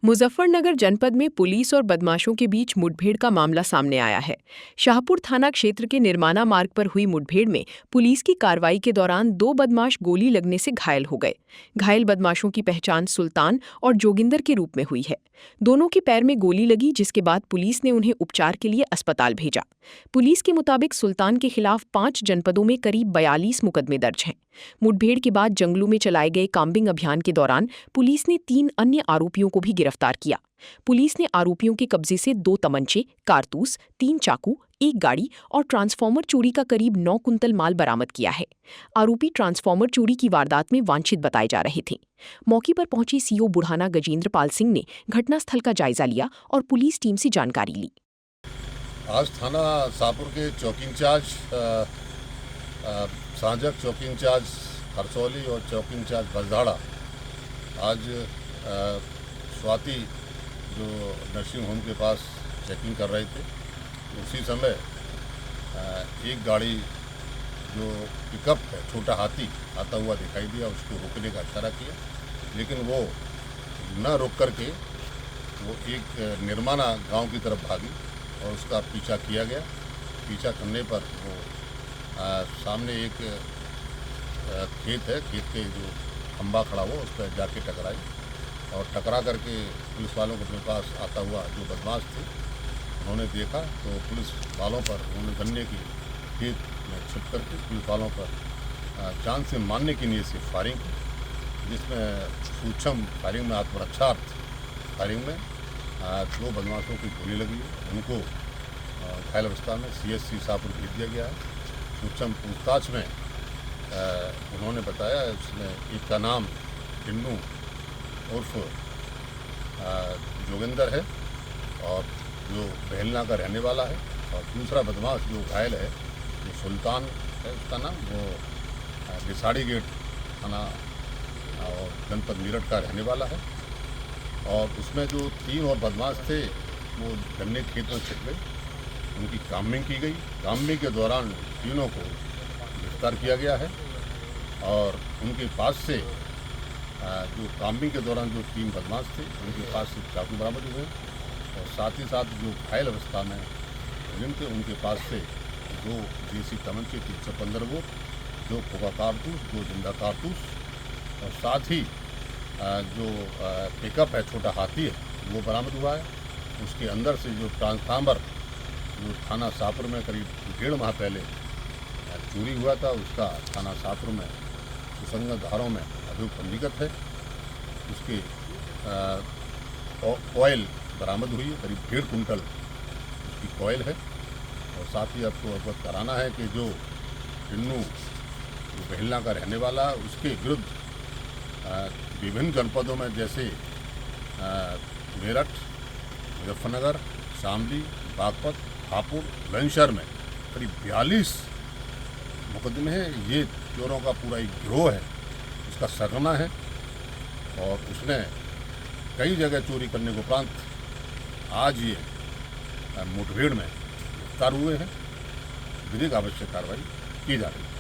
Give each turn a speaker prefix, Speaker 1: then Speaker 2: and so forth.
Speaker 1: मुजफ्फरनगर जनपद में पुलिस और बदमाशों के बीच मुठभेड़ का मामला सामने आया है। शाहपुर थाना क्षेत्र के निर्माना मार्ग पर हुई मुठभेड़ में पुलिस की कार्रवाई के दौरान 2 बदमाश गोली लगने से घायल हो गए। घायल बदमाशों की पहचान सुल्तान और जोगिंदर के रूप में हुई है। दोनों के पैर में गोली लगी, जिसके बाद पुलिस ने उन्हें उपचार के लिए अस्पताल भेजा। पुलिस के मुताबिक सुल्तान के खिलाफ 5 जनपदों में करीब 42 मुकदमे दर्ज हैं। मुठभेड़ के बाद जंगलों में चलाए गए काम्बिंग अभियान के दौरान पुलिस ने 3 अन्य आरोपियों को भी गिरफ्तार किया। पुलिस ने आरोपियों के कब्जे से 2 तमंचे, कारतूस, 3 चाकू, 1 गाड़ी और ट्रांसफार्मर चोरी का करीब 9 कुंतल माल बरामद किया है। आरोपी ट्रांसफार्मर चोरी की वारदात में वांछित बताए जा रहे थे। मौके पर पहुंची सीओ बुढ़ाना गजेंद्र पाल सिंह ने घटनास्थल का जायजा लिया और पुलिस टीम से जानकारी ली।
Speaker 2: आज थाना शाहपुर के चौकी इंचार्ज सांजक, चौकी इंचार्ज हरसौली और चौकी इंचार्ज बसधाड़ा आज स्वाति जो नर्सिंग होम के पास चेकिंग कर रहे थे। उसी समय एक गाड़ी जो पिकअप है, छोटा हाथी आता हुआ दिखाई दिया। उसको रोकने का इशारा किया, लेकिन वो न रोक करके वो एक निर्माना गांव की तरफ भागी और उसका पीछा किया गया। पीछा करने पर वो सामने एक खेत है, खेत के जो खंबा खड़ा हुआ उस पर जाके टकराई और टकरा करके पुलिस वालों को अपने पास आता हुआ जो बदमाश थे उन्होंने देखा तो पुलिस वालों पर उन्होंने गन्ने की खेत में छिप करके पुलिस वालों पर जान से मारने की नीयत से फायरिंग की, जिसमें सूक्ष्म फायरिंग में आत्मरक्षार्थ फायरिंग में 2 बदमाशों की गोली लगी है। उनको घायल अवस्था में CSC शाहपुर भेज दिया गया है। सूक्ष्म पूछताछ में उन्होंने बताया, उसमें एक का नाम टिन्नू उर्फ जोगिंदर है और जो बहलना का रहने वाला है, और दूसरा बदमाश जो घायल है जो सुल्तान है, उसका नाम वो बिसाड़ी गेट थाना और जनपद मेरठ का रहने वाला है। और उसमें जो 3 और बदमाश थे वो गन्ने खेत में छिप गए, उनकी कामिंग की गई। कामिंग के दौरान तीनों को गिरफ्तार किया गया है और उनके पास से जो कामिंग के दौरान जो 3 बदमाश थे उनके पास से चाकू बरामद हुए और साथ ही साथ जो घायल अवस्था में जिन थे उनके पास से 2 देसी तमंचे 315 बोर, 2 खोखा कारतूस, 2 जिंदा कारतूस और साथ ही जो पिकअप है, छोटा हाथी है, वो बरामद हुआ है। उसके अंदर से जो ट्रांसफार्मर जो थाना शाहपुर में करीब 1.5 माह पहले चोरी हुआ था, उसका थाना शाहपुर में सुसंगत धाराओं में अभियोग पंजीकृत है। उसकी ऑयल बरामद हुई है, करीब 1.5 कुंटल उसकी कॉयल है। और साथ ही आपको अवगत कराना है कि जो टिन्नू जो बहलना का रहने वाला है, उसके विरुद्ध विभिन्न जनपदों में जैसे मेरठ, मुजफ्फरनगर, शामली, बागपत, हापुड़, बुलंदशहर में करीब 42 मुकदमे हैं। ये चोरों का पूरा एक गिरोह है, उसका सरगना है और उसने कई जगह चोरी करने के उपरांत आज ये मुठभेड़ में गिरफ्तार हुए हैं। विधिक आवश्यक कार्रवाई की जा रही है।